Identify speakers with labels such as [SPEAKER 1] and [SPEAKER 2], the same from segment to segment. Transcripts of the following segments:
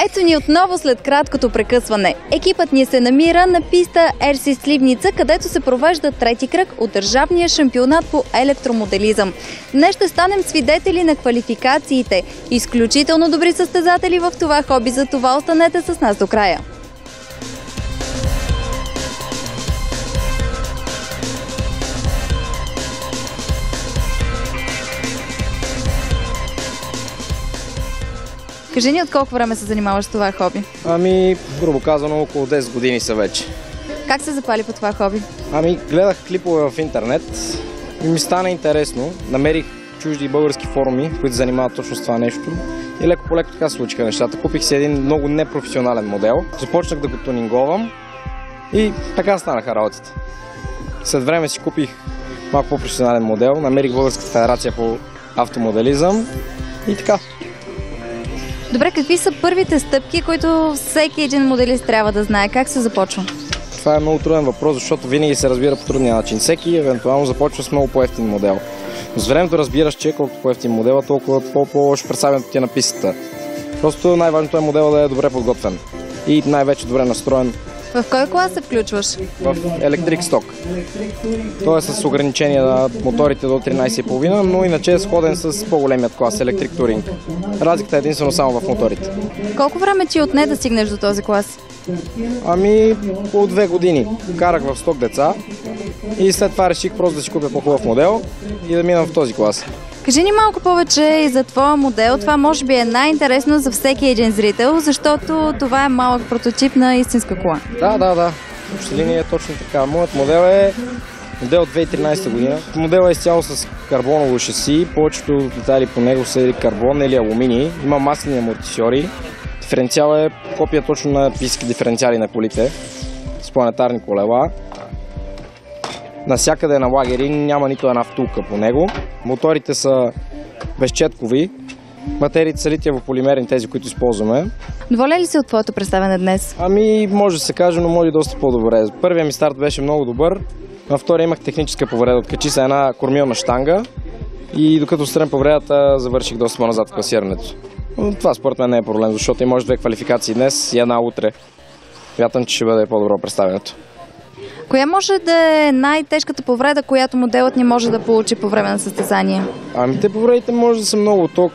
[SPEAKER 1] Ето ни отново след краткото прекъсване. Екипът ни се намира на писта РС Сливница, където се провежда трети кръг от държавния шампионат по електромоделизъм. Днес ще станем свидетели на квалификациите. Изключително добри състезатели в това хоби, за това останете с нас до края. Кажи ни от колко време се занимаваш с това хоби?
[SPEAKER 2] Грубо казано, около 10 години са вече.
[SPEAKER 1] Как се запали по това хоби?
[SPEAKER 2] Гледах клипове в интернет и ми стана интересно. Намерих чужди български форуми, които занимават точно с това нещо. И леко по леко така се случиха нещата. Купих си един много непрофесионален модел. Започнах да го тунинговам и така станаха работите. След време си купих малко по-професионален модел. Намерих Българската федерация по автомоделизъм и така.
[SPEAKER 1] Добре, какви са първите стъпки, които всеки един моделист трябва да знае? Как се започва?
[SPEAKER 2] Това е много труден въпрос, защото винаги се разбира по трудния начин. Всеки евентуално започва с много по-евтин модел. Но с времето разбираш, че колкото по-евтин модел, толкова по-лошо представянето ти е на пистата. Просто най-важното е модел да е добре подготвен и най-вече добре настроен.
[SPEAKER 1] В кой клас се включваш?
[SPEAKER 2] В Electric Stock. Той е с ограничение на моторите до 13,5, но иначе е сходен с по-големият клас Electric Touring. Разликата е единствено само в моторите.
[SPEAKER 1] Колко време ти отне да стигнеш до този клас?
[SPEAKER 2] Около 2 години. Карах в сток деца и след това реших просто да си купя по-хубав модел и да мина в този клас.
[SPEAKER 1] Кажи ни малко повече и за твоя модел. Това може би е най-интересно за всеки един зрител, защото това е малък прототип на истинска кола.
[SPEAKER 2] Да. В общи линии е точно така. Моят модел е модел от 2013 година. Моделът е изцяло с карбоново шаси. Повечето детайли по него са или карбон или алуминий. Има маслени амортисьори. Диференциал е копия точно на пистски диференциали на колите с планетарни колела. Насякъде на лагери няма нито една втулка по него. Моторите са безчеткови. Материите са литиево-полимерни, тези, които използваме.
[SPEAKER 1] Доволен ли си от твоето представяне днес?
[SPEAKER 2] Може да се каже, но може доста по-добре. Първият ми старт беше много добър. На втория имах техническа повреда. Откачи се една кормилна щанга и докато отстрем повредата, завърших доста по-назад в класирането. Но това според мен не е проблем, защото има 2 квалификации днес и една утре. Вятам, че ще бъде по-добро представянето.
[SPEAKER 1] Коя може да е най-тежката повреда, която моделът ни може да получи по време на състезание?
[SPEAKER 2] Те повредите може да са много. То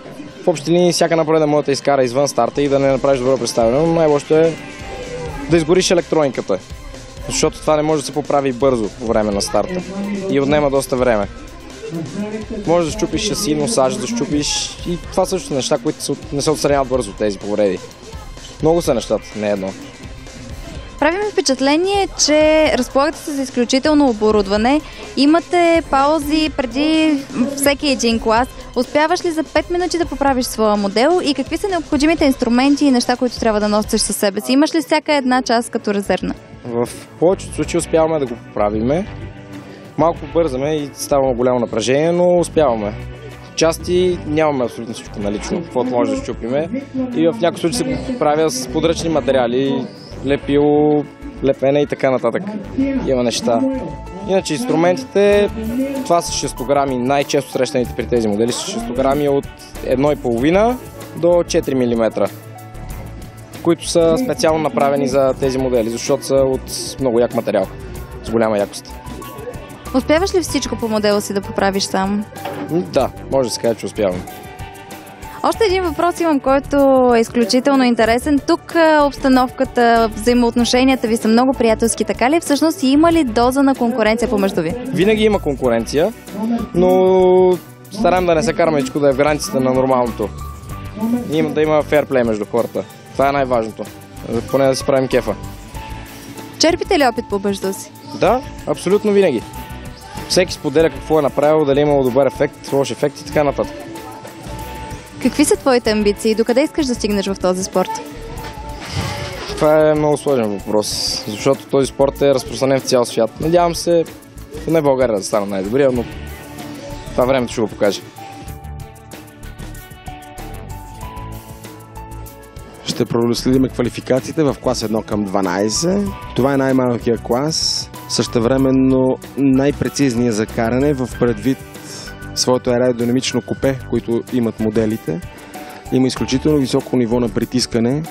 [SPEAKER 2] в общи линии всяка напреда може да изкара извън старта и да не направиш добро представяне, но най-лошото е да изгориш електрониката. Защото това не може да се поправи бързо по време на старта и отнема доста време. Може да щупиш шаси, носаж, да щупиш и това също са неща, които не се отстраняват бързо тези повреди. Много са нещата, не едно.
[SPEAKER 1] Прави ми впечатление, че разполагате се за изключително оборудване. Имате паузи преди всеки един клас. Успяваш ли за 5 минути да поправиш своя модел и какви са необходимите инструменти и неща, които трябва да носиш със себе си? Имаш ли всяка една част като резервна?
[SPEAKER 2] В повечето случаи успяваме да го поправиме. Малко бързаме и става голямо напрежение, но успяваме. Части нямаме абсолютно всичко налично, каквото може да щупиме. И в някои случаи се правя с подръчни материали, лепило, лепене и така нататък. Има неща. Иначе инструментите, това са шестограми, най-често срещаните при тези модели са шестограми от 1,5 до 4 мм, които са специално направени за тези модели, защото са от много як материал, с голяма якост.
[SPEAKER 1] Успяваш ли всичко по модела си да поправиш сам?
[SPEAKER 2] Да, може да се каже, че успявам.
[SPEAKER 1] Още един въпрос имам, който е изключително интересен. Тук обстановката, взаимоотношенията ви са много приятелски, така ли? Всъщност има ли доза на конкуренция помежду ви?
[SPEAKER 2] Винаги има конкуренция, но стараем да не се караме всичко да е в границите на нормалното. Да има фейрплей между хората. Това е най-важното. Поне да си правим кефа.
[SPEAKER 1] Черпите ли опит помежду си?
[SPEAKER 2] Да, абсолютно винаги. Всеки споделя какво е направил, дали е имало добър ефект, лош ефект и така нататък.
[SPEAKER 1] Какви са твоите амбиции? Докъде искаш да стигнеш в този спорт?
[SPEAKER 2] Това е много сложен въпрос, защото този спорт е разпространен в цял свят. Надявам се, поне България да стане най-добрия, но Това времето ще го покаже.
[SPEAKER 3] Ще проследим квалификациите в клас 1 към 12. Това е най-малкият клас, същевременно най-прецизният за каране в предвид своето аеродинамично купе, които имат моделите. Има изключително високо ниво на притискане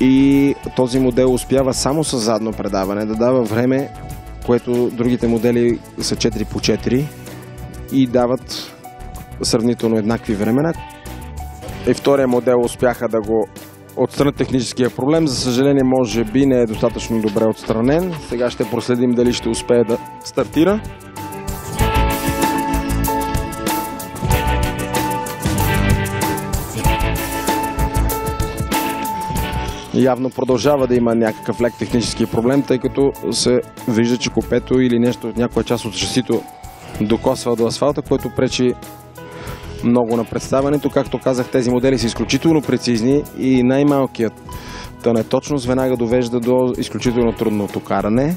[SPEAKER 3] и този модел успява само с задно предаване да дава време, което другите модели са 4x4 и дават сравнително еднакви времена. И втория модел успяха да го отстранят техническия проблем. За съжаление, може би не е достатъчно добре отстранен. Сега ще проследим дали ще успее да стартира. Явно продължава да има някакъв лек технически проблем, тъй като се вижда, че копето или нещо от някоя част от шасито докосва до асфалта, което пречи много на представянето. Както казах, тези модели са изключително прецизни и най-малкият неточност веднага довежда до изключително трудното каране.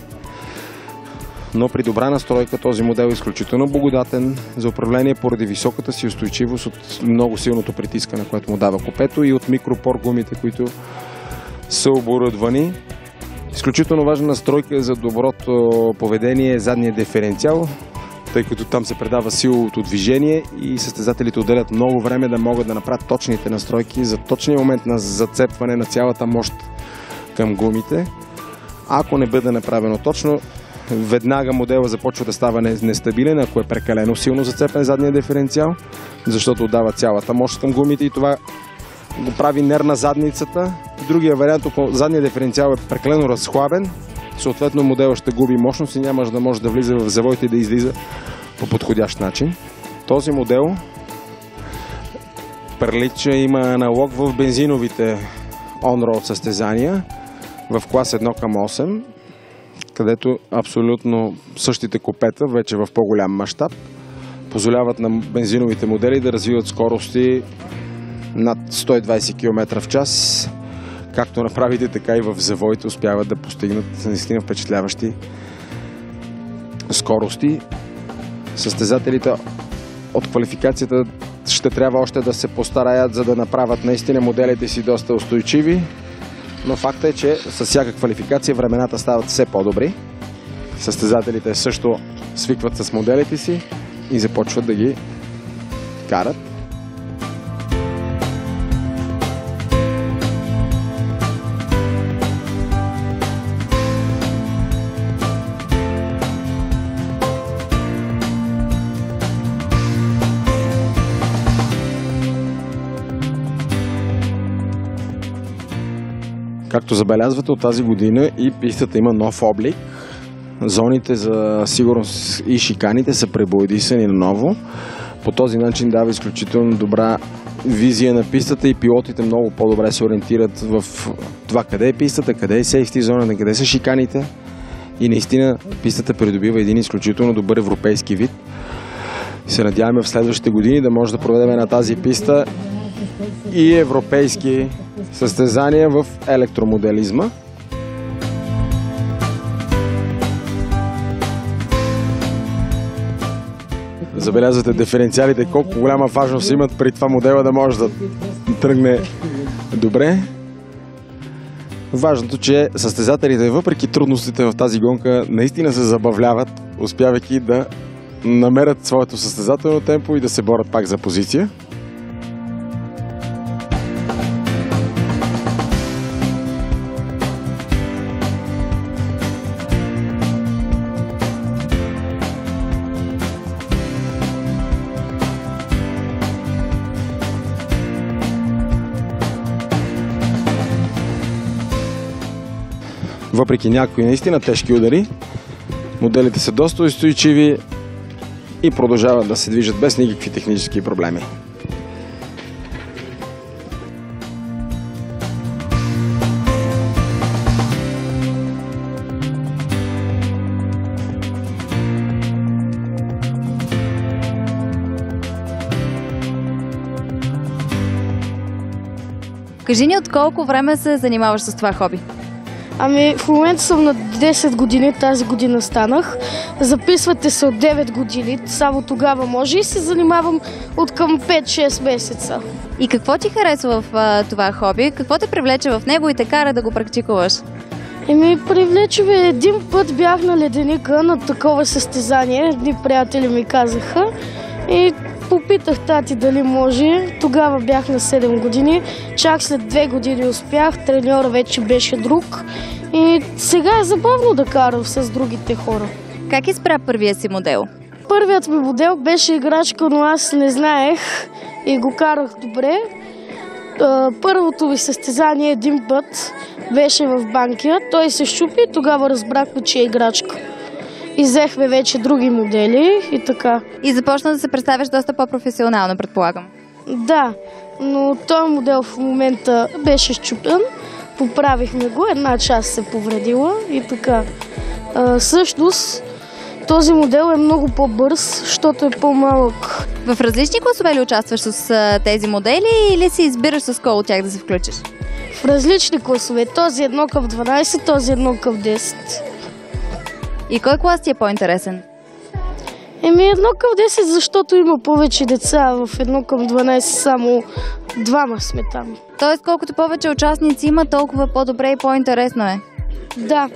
[SPEAKER 3] Но при добра настройка този модел е изключително благодатен за управление поради високата си устойчивост от много силното притискане, което му дава копето, и от микропор гумите, които са оборудвани. Изключително важна настройка за доброто поведение е задния диференциал, тъй като там се предава силовото движение и състезателите отделят много време да могат да направят точните настройки за точния момент на зацепване на цялата мощ към гумите. Ако не бъде направено точно, веднага модела започва да става нестабилен, ако е прекалено силно зацепен задния диференциал, защото отдава цялата мощ към гумите и това го прави нервна задницата. Другия вариант, ако задния диференциал е прекалено разхлабен, съответно модела ще губи мощност и няма да може да влиза в завоите и да излиза по подходящ начин. Този модел прилича, има аналог в бензиновите on-road състезания в клас 1 към 8, където абсолютно същите копета, вече в по-голям мащаб, позволяват на бензиновите модели да развиват скорости над 120 км в час. Както направите, така и в завоите успяват да постигнат наистина впечатляващи скорости. Състезателите от квалификацията ще трябва още да се постараят, за да направят наистина моделите си доста устойчиви, но факта е, че с всяка квалификация времената стават все по-добри. Състезателите също свикват с моделите си и започват да ги карат. Както забелязвате, от тази година и пистата има нов облик. Зоните за сигурност и шиканите са пребоядисани наново. По този начин дава изключително добра визия на пистата и пилотите много по-добре се ориентират в това къде е пистата, къде е сейфти зоната, къде са шиканите. И наистина пистата придобива един изключително добър европейски вид. И се надяваме в следващите години да може да проведем на тази писта и европейски състезания в електромоделизма. Забелязвате диференциалите, колко голяма важност имат при това модела да може да тръгне добре. Важното, че състезателите, въпреки трудностите в тази гонка, наистина се забавляват, успявайки да намерят своето състезателно темпо и да се борят пак за позиция. Въпреки някои наистина тежки удари, моделите са доста устойчиви и продължават да се движат без никакви технически проблеми.
[SPEAKER 1] Кажи ни от колко време се занимаваш с това хоби?
[SPEAKER 4] Ами, в момента съм на 10 години, тази година станах. Записвате се от 9 години, само тогава може и се занимавам от към 5-6 месеца.
[SPEAKER 1] И какво ти харесва в това хоби? Какво те привлече в него и те кара да го практикуваш?
[SPEAKER 4] Привлече ме, един път бях на леденика на такова състезание, едни приятели ми казаха и попитах тати дали може. Тогава бях на 7 години, чак след 2 години успях, треньора вече беше друг и сега е забавно да карам с другите хора.
[SPEAKER 1] Как избра първия си модел?
[SPEAKER 4] Първият ми модел беше играчка, но аз не знаех и го карах добре. Първото ми състезание един път беше в Банкия. Той се щупи и тогава разбрахме, че е играчка. И взехме вече други модели и така.
[SPEAKER 1] И започна да се представяш доста по-професионално, предполагам.
[SPEAKER 4] Да, но този модел в момента беше щупен. Поправихме го, една част се повредила и така. Всъщност, този модел е много по-бърз, защото е по-малък.
[SPEAKER 1] В различни класове ли участваш с тези модели или си избираш с кой от тях да се включиш?
[SPEAKER 4] В различни класове. Този 1 към 12, този 1 към 10.
[SPEAKER 1] И кой клас ти е по-интересен?
[SPEAKER 4] 1 към 10, защото има повече деца. В 1 към 12 само двама сме там.
[SPEAKER 1] Тоест, колкото повече участници има, толкова по-добре и по-интересно е.
[SPEAKER 4] Да.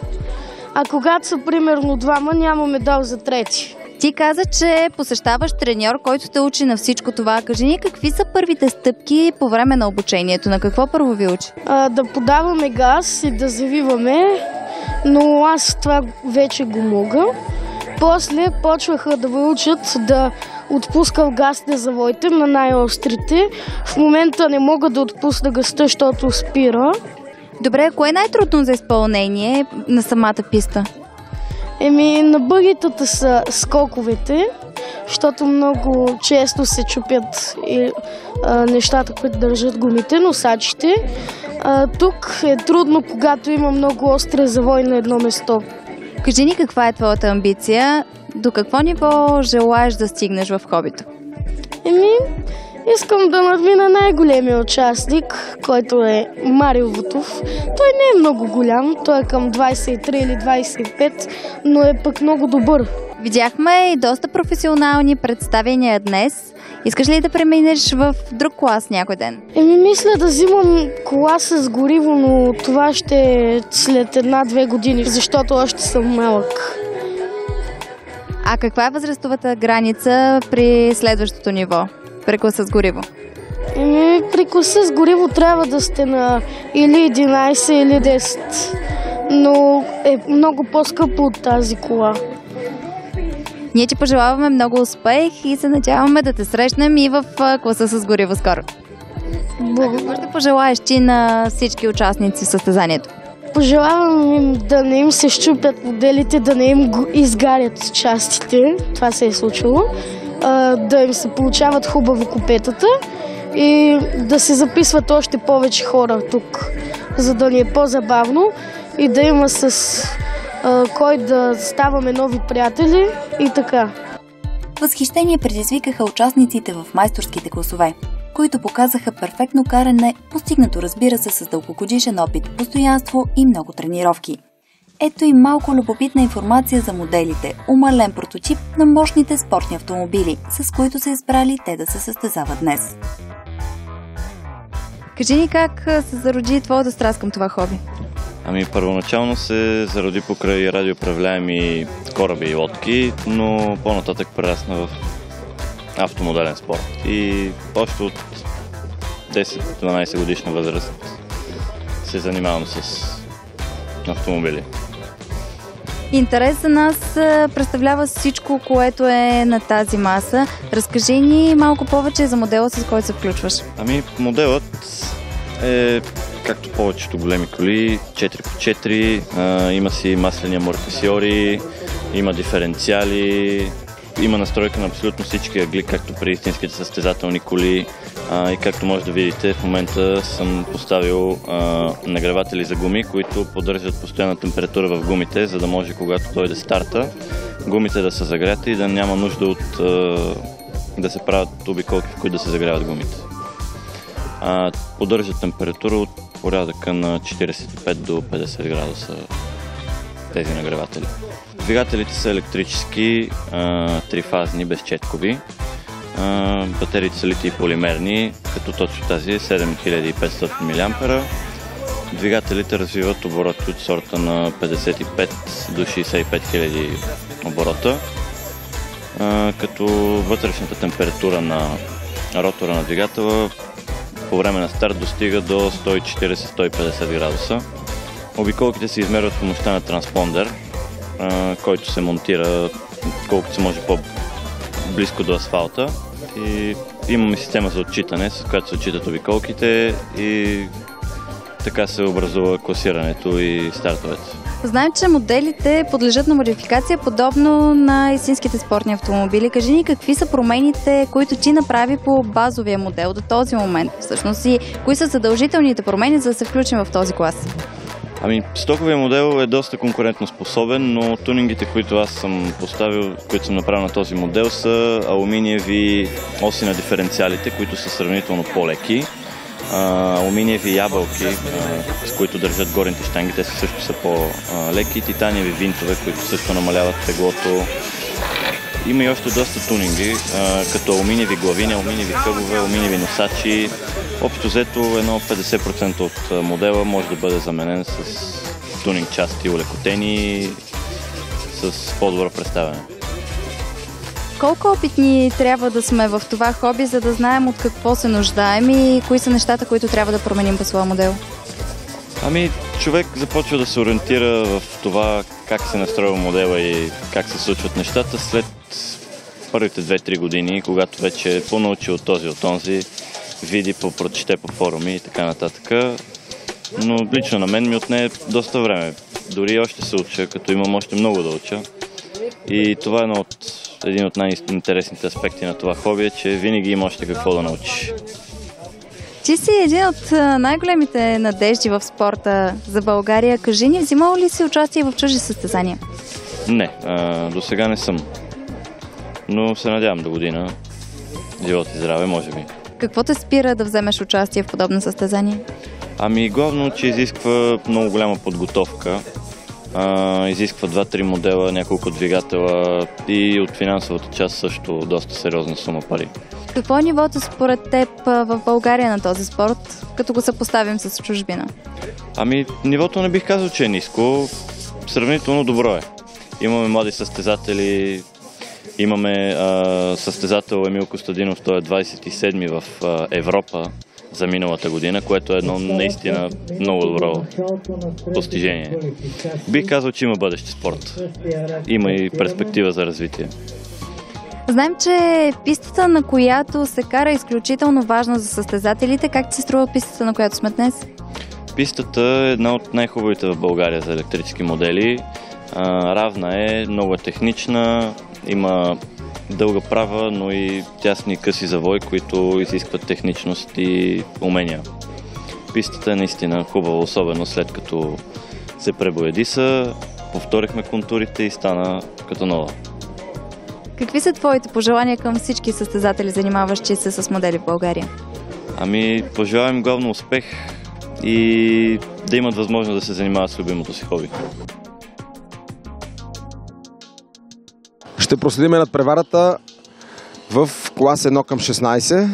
[SPEAKER 4] А когато са примерно двама, няма медал за трети.
[SPEAKER 1] Ти каза, че посещаваш треньор, който те учи на всичко това. Кажи ни, какви са първите стъпки по време на обучението? На какво първо ви учи?
[SPEAKER 4] Да подаваме газ и да завиваме, но аз това вече го мога. После почваха да ме учат да отпускам газ на завоите на най-острите. В момента не мога да отпусна газта, защото спира.
[SPEAKER 1] Добре, кое е най-трудно за изпълнение на самата писта?
[SPEAKER 4] На бъгитата са скоковете, защото много често се чупят нещата, които държат гумите, носачите. Тук е трудно, когато има много остри завой на едно место.
[SPEAKER 1] Кажи ни, каква е твоята амбиция? До какво ниво желаеш да стигнеш в хобито?
[SPEAKER 4] Искам да надмина най-големия участник, който е Марио Вутов. Той не е много голям, той е към 23 или 25, но е пък много добър.
[SPEAKER 1] Видяхме и доста професионални представения днес. Искаш ли да преминеш в друг клас някой ден?
[SPEAKER 4] Мисля да взимам кола с гориво, но това ще е след 1-2 години, защото още съм малък.
[SPEAKER 1] А каква е възрастовата граница при следващото ниво? При класа с гориво?
[SPEAKER 4] При класа с гориво трябва да сте на или 11 или 10, но е много по-скъпо от тази кола.
[SPEAKER 1] Ние ти пожелаваме много успех и се надяваме да те срещнем и в класа с гориво скоро. Какво ще пожелаеш ти на всички участници в състезанието?
[SPEAKER 4] Пожелавам им да не им се щупят моделите, да не им изгарят частите. Това се е случило. Да им се получават хубаво копетата и да се записват още повече хора тук, за да ни е по-забавно и да има с кой да ставаме нови приятели и така.
[SPEAKER 1] Възхищение предизвикаха участниците в майсторските класове, които показаха перфектно каране, постигнато, разбира се, с дългогодишен опит, постоянство и много тренировки. Ето и малко любопитна информация за моделите, умален прототип на мощните спортни автомобили, с които са избрали те да се състезават днес. Кажи ни как се зароди твоята страст към това хоби?
[SPEAKER 5] Първоначално се зароди покрай радиоуправляеми кораби и лодки, но по-нататък прерасна в автомоделен спорт. И още от 10-12 годишна възраст се занимавам с автомобили.
[SPEAKER 1] Интерес за нас представлява всичко, което е на тази маса. Разкажи ни малко повече за модела, с който се включваш.
[SPEAKER 5] Моделът е както повечето големи коли, 4x4, има си маслени амортисьори, има диференциали, има настройка на абсолютно всички ъгли, както при истинските състезателни коли. И както може да видите, в момента съм поставил нагреватели за гуми, които поддържат постоянна температура в гумите, за да може, когато дойде старта, гумите да са загряти и да няма нужда от да се правят обиколки, в които да се загряват гумите. Поддържат температура от порядъка на 45 до 50 градуса тези нагреватели. Двигателите са електрически, трифазни, безчеткови. Батериите са литий полимерни, като точно тази е 7500 мА. Двигателите развиват обороти от сорта на 55 до 65 000 оборота, като вътрешната температура на ротора на двигателя по време на старт достига до 140-150 градуса. Обиколките се измерват с помощта на транспондер, който се монтира колкото се може по-близко до асфалта. И имаме система за отчитане, с която се отчитат обиколките и така се образува класирането и стартовете.
[SPEAKER 1] Знаем, че моделите подлежат на модификация подобно на истинските спортни автомобили. Кажи ни какви са промените, които ти направи по базовия модел до този момент всъщност и кои са задължителните промени, за да се включим в този клас?
[SPEAKER 5] Стоковия модел е доста конкурентно способен, но тунингите, които аз съм поставил, които съм направил на този модел, са алуминиеви оси на диференциалите, които са сравнително по-леки. Алуминиеви ябълки, с които държат горните щанги, те също са по-леки. Титаниеви винтове, които също намаляват теглото. Има и още доста тунинги, като алуминиеви главини, алуминиеви хъбове, алуминиеви носачи. Общо взето 50% от модела може да бъде заменен с тунинг части, улекотени, с по-добро представяне.
[SPEAKER 1] Колко опитни трябва да сме в това хоби, за да знаем от какво се нуждаем и кои са нещата, които трябва да променим по своя модел?
[SPEAKER 5] Човек започва да се ориентира в това как се настроива модела и как се случват нещата след първите 2-3 години, когато вече е понаучил този от онзи, види, прочете по форуми и така нататък. Но лично на мен ми отне доста време. Дори още се уча, като имам още много да уча. И това е един от най-интересните аспекти на това хоби, че винаги има още какво да научиш.
[SPEAKER 1] Ти си един от най-големите надежди в спорта за България. Кажи ни, взимал ли си участие в чужди състезания?
[SPEAKER 5] Не, до сега не съм. Но се надявам до година. Живот и здраве, може би.
[SPEAKER 1] Какво те спира да вземеш участие в подобно състезание?
[SPEAKER 5] Главно, че изисква много голяма подготовка. Изисква 2-3 модела, няколко двигателя и от финансовата част също доста сериозна сума пари.
[SPEAKER 1] Какво е нивото според теб в България на този спорт, като го съпоставим с чужбина?
[SPEAKER 5] Нивото не бих казал, че е ниско. Сравнително добро е. Имаме млади състезатели, имаме състезател Емил Костадинов, той е 27-ми в Европа за миналата година, което е едно наистина много добро постижение. Бих казал, че има бъдеще спорт. Има и перспектива за развитие.
[SPEAKER 1] Знаем, че пистата, на която се кара, е изключително важна за състезателите. Как ти се струва пистата, на която сме днес?
[SPEAKER 5] Пистата е една от най-хубавите в България за електрически модели. Равна е, много е технична, има дълга права, но и тясни къси завой, които изискват техничност и умения. Пистата е наистина хубава, особено след като се пребоядиса, повторихме контурите и стана като нова.
[SPEAKER 1] Какви са твоите пожелания към всички състезатели, занимаващи се с модели в България?
[SPEAKER 5] Пожелавам главно успех и да имат възможност да се занимават с любимото си хоби.
[SPEAKER 3] Ще проследим надпреварата в клас 1/16.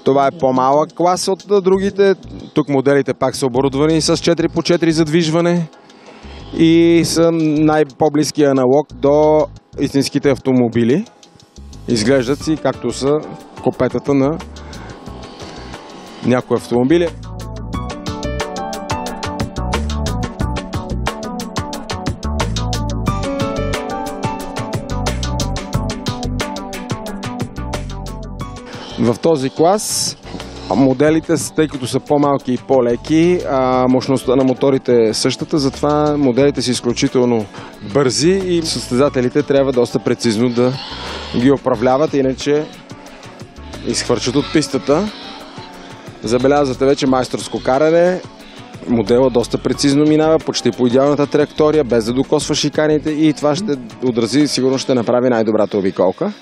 [SPEAKER 3] Това е по-малък клас от другите. Тук моделите пак са оборудвани с 4x4 задвижване и са най-по-близкия аналог до истинските автомобили. Изглеждат си както са копетата на някои автомобили. В този клас моделите, тъй като са по-малки и по-леки, мощността на моторите е същата, затова моделите са изключително бързи и състезателите трябва доста прецизно да ги управляват, иначе изхвърчат от пистата. Забелязвате вече майсторско каране. Модела доста прецизно минава, почти по идеалната траектория, без да докосва шиканите и това ще отрази, сигурно ще направи най-добрата обиколка.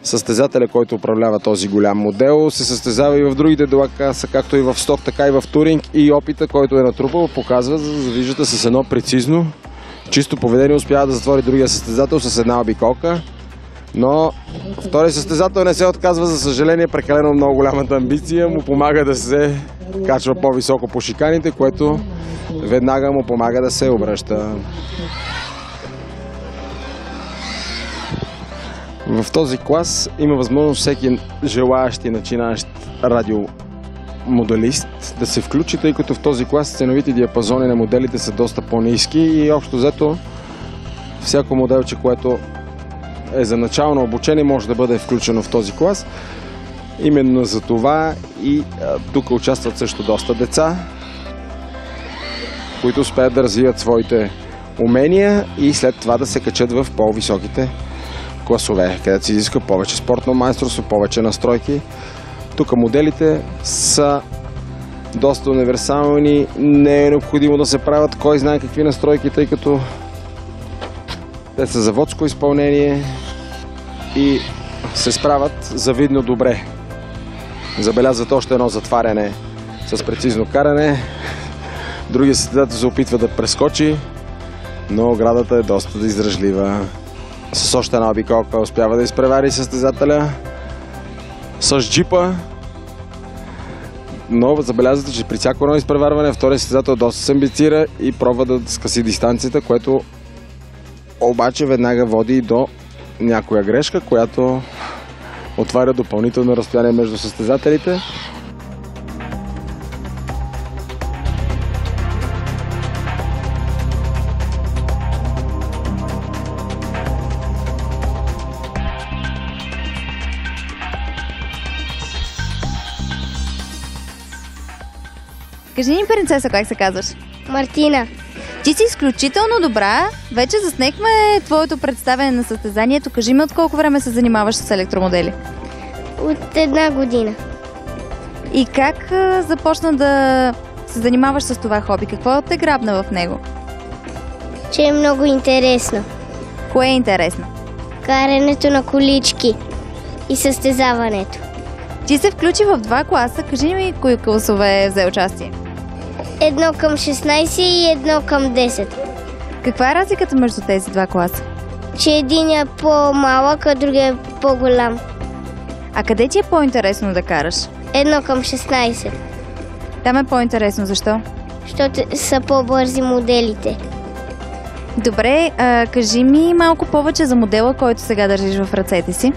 [SPEAKER 3] Състезателя, който управлява този голям модел, се състезава и в другите дела, както и в сток, така и в туринг, и опита, който е натрупал, показва, виждате, с едно прецизно чисто поведение успява да затвори другия състезател с една обиколка, но втори състезател не се отказва, за съжаление, прекалено много голямата амбиция му помага да се качва по-високо по шиканите, което веднага му помага да се обръща. В този клас има възможност всеки желаещ и начинаещ радиомоделист да се включи, тъй като в този клас ценовите диапазони на моделите са доста по-ниски и общо взето всяко моделче, което е за начално обучение, може да бъде включено в този клас. Именно за това и тук участват също доста деца, които успеят да развият своите умения и след това да се качат в по-високите класове, където се изисква повече спортно майсторство, повече настройки. Тук моделите са доста универсални, не е необходимо да се правят кой знае какви настройки, тъй като те са заводско изпълнение и се справят завидно добре. Забелязват още едно затваряне с прецизно каране. Другия състезател се опитва да прескочи, но оградата е доста издръжлива. С още една обиколка успява да изпревари състезателя с джипа. Но забелязвате, че при всяко едно изпреварване втория състезател доста се амбицира и пробва да скъси дистанцията, което обаче веднага води до някоя грешка, която отваря допълнително разстояние между състезателите.
[SPEAKER 1] Кажи ни, принцеса, как се казваш?
[SPEAKER 6] Мартина.
[SPEAKER 1] Ти си изключително добра. Вече заснехме твоето представяне на състезанието. Кажи ми от колко време се занимаваш с електромодели?
[SPEAKER 6] От 1 година.
[SPEAKER 1] И как започна да се занимаваш с това хоби? Какво те грабна в него?
[SPEAKER 6] Че е много интересно.
[SPEAKER 1] Кое е интересно?
[SPEAKER 6] Карането на колички и състезаването.
[SPEAKER 1] Ти се включи в 2 класа. Кажи ми кои класове взе участие.
[SPEAKER 6] 1 към 16 и 1 към 10.
[SPEAKER 1] Каква е разликата между тези 2 класа?
[SPEAKER 6] Че един е по-малък, а другия е по-голям.
[SPEAKER 1] А къде ти е по-интересно да караш?
[SPEAKER 6] 1 към 16.
[SPEAKER 1] Там е по-интересно. Защо?
[SPEAKER 6] Защото са по-бързи моделите.
[SPEAKER 1] Добре, кажи ми малко повече за модела, който сега държиш в ръцете си.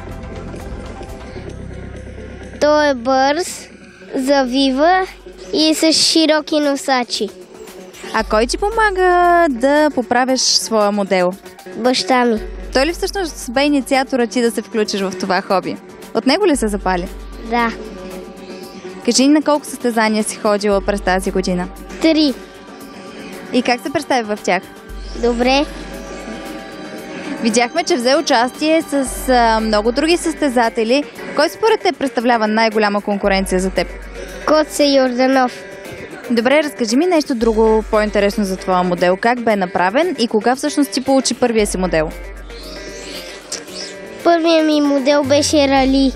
[SPEAKER 6] Той е бърз, завива и е с широки носачи.
[SPEAKER 1] А кой ти помага да поправяш своя модел?
[SPEAKER 6] Баща ми.
[SPEAKER 1] Той ли всъщност бе инициатора ти да се включиш в това хоби? От него ли се запали?
[SPEAKER 6] Да.
[SPEAKER 1] Кажи ни на колко състезания си ходила през тази година?
[SPEAKER 6] 3.
[SPEAKER 1] И как се представи в тях?
[SPEAKER 6] Добре.
[SPEAKER 1] Видяхме, че взе участие с много други състезатели. Кой според те представлява най-голяма конкуренция за теб?
[SPEAKER 6] Коце Йорданов.
[SPEAKER 1] Добре, разкажи ми нещо друго по-интересно за твоя модел. Как бе направен и кога всъщност ти получи първия си модел?
[SPEAKER 6] Първият ми модел беше рали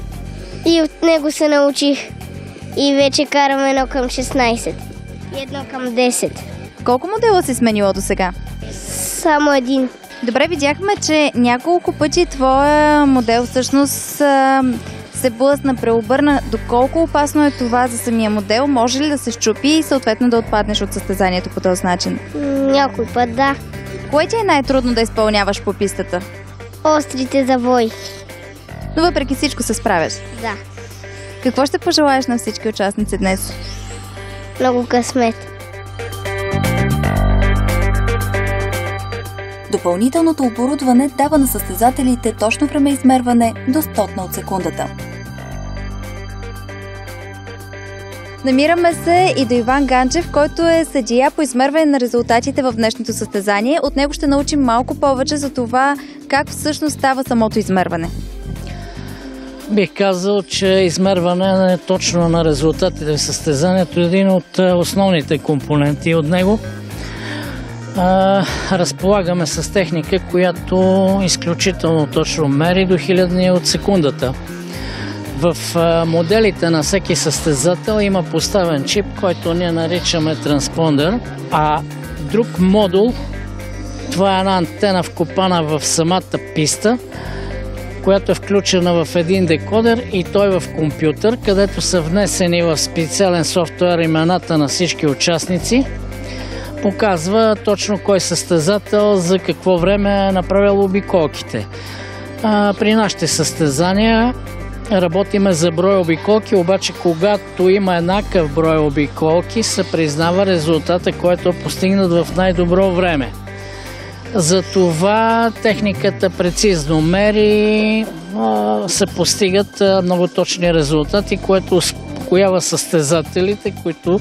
[SPEAKER 6] и от него се научих. И вече карам 1 към 16 и 1 към 10.
[SPEAKER 1] Колко модела си сменила до сега?
[SPEAKER 6] Само един.
[SPEAKER 1] Добре, видяхме, че няколко пъти твоя модел всъщност се блъсна, преобърна. Доколко опасно е това за самия модел? Може ли да се счупи и съответно да отпаднеш от състезанието по този начин?
[SPEAKER 6] Някой път, да.
[SPEAKER 1] Кое ти е най-трудно да изпълняваш по пистата?
[SPEAKER 6] Острите завои.
[SPEAKER 1] Но въпреки всичко се справяш.
[SPEAKER 6] Да.
[SPEAKER 1] Какво ще пожелаеш на всички участници днес?
[SPEAKER 6] Много късмет.
[SPEAKER 1] Допълнителното оборудване дава на състезателите точно времеизмерване до 100 от секундата. Намираме се и до Иван Ганчев, който е съдия по измерване на резултатите в днешното състезание. От него ще научим малко повече за това как всъщност става самото измерване.
[SPEAKER 7] Бих казал, че измерване точно на резултатите в състезанието е един от основните компоненти от него. Разполагаме с техника, която изключително точно мери до 1000 от секундата. В моделите на всеки състезател има поставен чип, който ние наричаме транспондер, а друг модул Това е една антена вкопана в самата писта, която е включена в един декодер и той в компютър, където са внесени в специален софтуер имената на всички участници. Показва точно кой състезател за какво време е направил обиколките. При нашите състезания работиме за брой обиколки, обаче когато има еднакъв брой обиколки, се признава резултата, който е постигнат в най-добро време. Затова техниката прецизно мери, се постигат много точни резултати, което успокоява състезателите, които,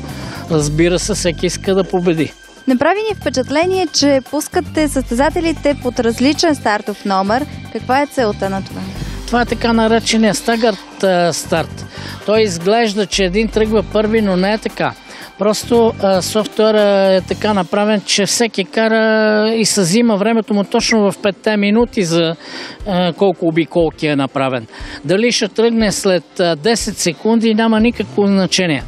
[SPEAKER 7] разбира се, всеки иска да победи.
[SPEAKER 1] Направи ни впечатление, че пускате състезателите под различен стартов номер. Каква е целта на това?
[SPEAKER 7] Това е така наречения стагърт старт. Той изглежда, че един тръгва първи, но не е така. Просто софтуерът е така направен, че всеки кара и се взима времето му точно в 5 минути за колко обиколки е направен. Дали ще тръгне след 10 секунди, няма никакво значение.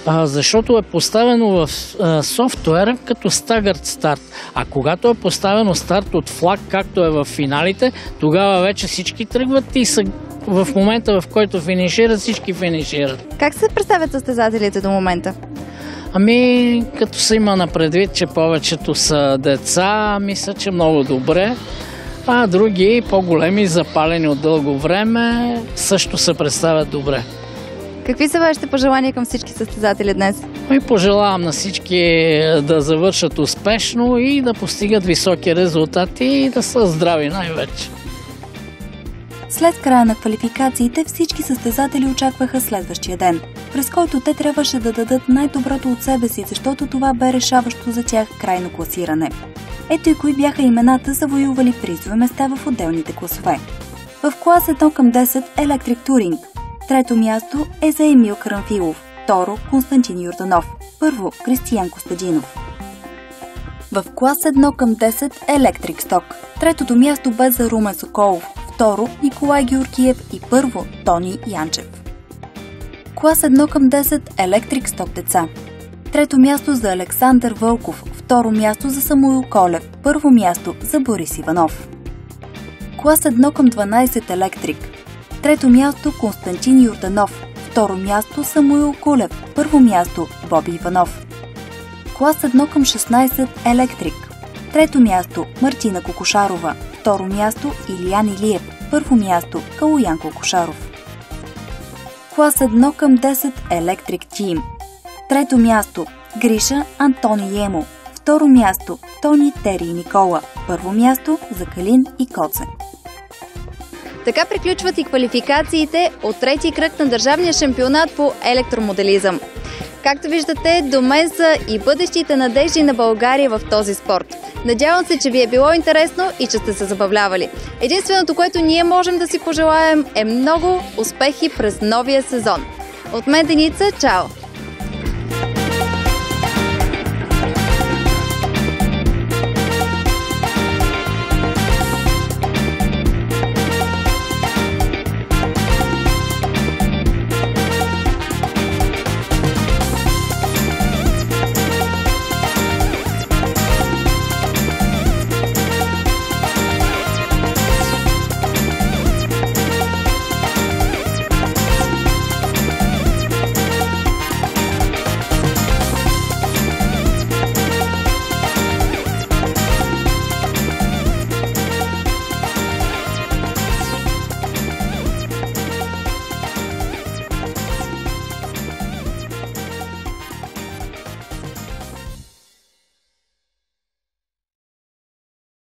[SPEAKER 7] Защото е поставено в софтуера като стагърт старт. А когато е поставено старт от флаг, както е в финалите, тогава вече всички тръгват и са в момента, в който финишират, всички финишират.
[SPEAKER 1] Как се представят състезателите до момента?
[SPEAKER 7] Като се има на предвид, че повечето са деца, мисля, че много добре. А други, по-големи, запалени от дълго време, също се представят добре.
[SPEAKER 1] Какви са вашите пожелания към всички състезатели днес?
[SPEAKER 7] Пожелавам на всички да завършат успешно и да постигат високи резултати и да са здрави най-вече.
[SPEAKER 1] След края на квалификациите всички състезатели очакваха следващия ден, през който те трябваше да дадат най-доброто от себе си, защото това бе решаващо за тях крайно класиране. Ето и кои бяха имената, завоювали призови места в отделните класове. В клас 1/10 Electric Touring. Трето място е за Емил Карамфилов, второ Константин Йорданов, първо Кристиян Костадинов. В клас 1/10 Electric Stock. Третото място бе за Румен Соколов, второ Николай Георгиев и първо Тони Янчев. Клас 1/10 Electric Stock деца. Трето място за Александър Вълков, второ място за Самуил Колев, първо място за Борис Иванов. Клас 1/12 Electric. Трето място Константин Йорданов, второ място Самуил Колев, първо място Боби Иванов. Клас 1/16 Electric. Трето място Мартина Кокошарова, второ място Илиян Илиев, първо място Калоян Кокошаров. Клас 1/10 Electric Team. Трето място Гриша Антони Емо, второ място Тони Тери и Никола, първо място за Калин и Коце. Така приключват и квалификациите от трети кръг на държавния шампионат по електромоделизъм. Както виждате, до мен са и бъдещите надежди на България в този спорт. Надявам се, че ви е било интересно и че сте се забавлявали. Единственото, което ние можем да си пожелаем, е много успехи през новия сезон. От мен Деница, чао!